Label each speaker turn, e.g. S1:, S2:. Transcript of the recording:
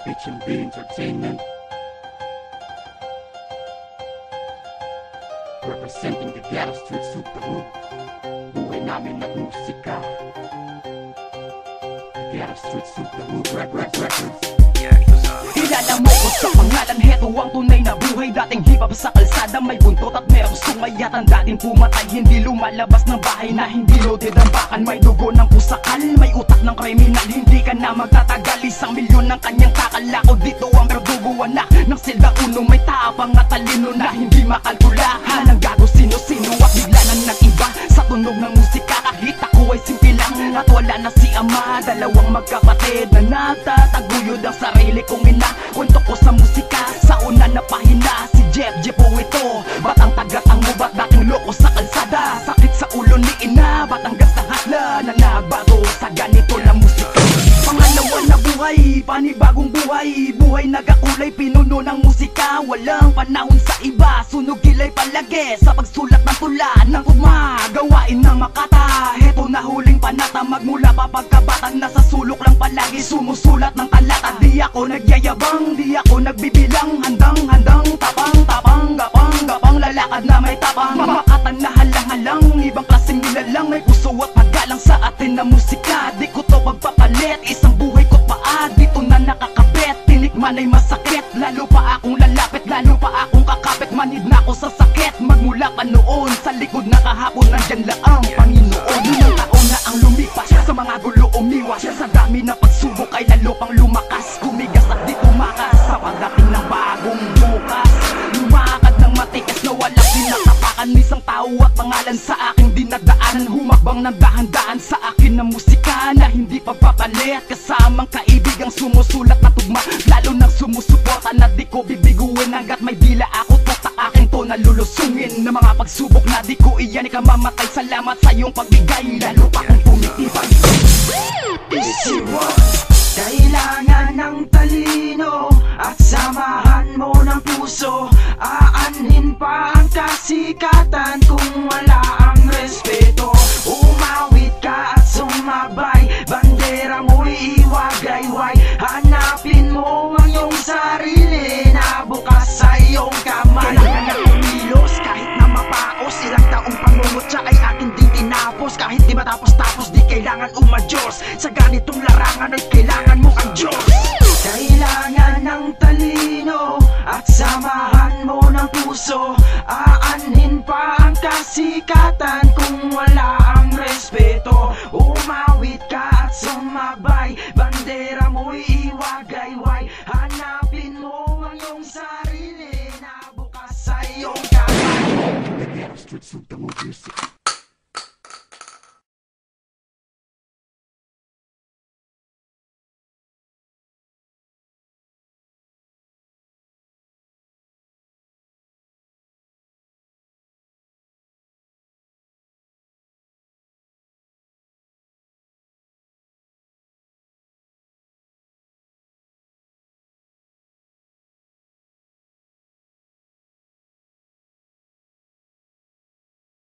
S1: HMB Entertainment, representing the Ghetto Street Supergroup. Buhay namin ng musika, the Ghetto Street Supergroup Records.
S2: Kilala mo ko sa pangalan, heto ang tunay na buhay. Dating hip-hop sa kalsada, may buntot at merong sungay. At ang dating pumatay, hindi lumalabas ng bahay na hindi loaded ang bakan. May dugo ng pusakal, may utak ng kriminal. Hindi ka na magtatagal, 1 milyon ng kanyang kakalako. Dito ang verdugo, anak ng silda uno. May tapang at talino na hindi makalkulahan. Ang gago sino-sino at bigla na nag-iba sa tunog ng musika. Kahit ako ay simple lang at wala na si ama. Dalawang magkapatid na natataguyod ang sarili kong ina. Kwento ko sa musika, sa una na pahina. Si Jeff po ito, batang tagatang mo, ba't dating loko sa kalsada? Sakit sa ulo ni ina, Batangas na hasla na nagbago sa ganito na musika. Pangalawa na buhay, panibagong buhay. Buhay nagakulay, pinuno ng musika. Walang panahon sa iba, sunog kilay palagi sa pagsulat ng tula ng tugma. Gawain ng makata, heto na huling panata. Magmula pa pagkabatang nasa sulok lang palagi sumusulat ng talata. Di ako nagyayabang, di ako nagbibilang. Handang-handang, tapang-tapang, gapang-gapang, lalakad na may tapang. Mamakatan na halang-halang, ibang klaseng nilalang. May puso at paggalang sa atin na musika. Di ko to pagpapalit, isang buhay ko't paa. Dito na nakakapit, tinikman ay masakit. Lalo pa akong lalapit, lalo pa akong kakapit. Manid na ako sa sakit, magmula pa noon. Sa likod na kahapon, nandyan lang ang Panginoon. Ilang taon na ang lumipas, sa mga gulo umiwas. Sa dami na pagsubok ay lalo pang lumakas. Kumigas at di tumakas sa pagdating ng bagong bukas. Lumakad ng matikas na walang pinatapakan. Isang tao at pangalan sa aking dinadaanan. Humakbang ng dahan-dahan sa akin na musika na hindi pagpapalit. Kasamang kaibigang sumusulat na tugma, lalo nang sumusuporta na di ko bibiguin. Hanggat may dila ako to sa akin to nalulusungin. Na mga pagsubok na di ko iyan ikamamatay. Salamat sa iyong pagbigay, lalo pa kung pumitibay.
S3: Isiwan, kailangan ng talino at samahan mo ng puso. Aanhin pa ang kasikatan kung wala ang respeto. Umawit ka at sumabay, bandera mo'y iwagayway. Hanapin mo ang iyong sarili na bukas sa iyong kamay. Kailangan na kumilos kahit na mapaos. Ilang taong pangungutya ay akin din tinapos. Kahit di matapos-tapos, di kailangan umadyos. Sa ganitong larangan ay kailangan mo ang Diyos. Kailangan ng talino at samahan mo ng puso. Aanhin pa ang kasikatan kung wala ang respeto. Umawit ka at sumabay, bandera mo'y iwagayway. Hanapin mo ang iyong sarili na bukas sa iyong kamay.
S1: The Ghetto Street Supergroup Music.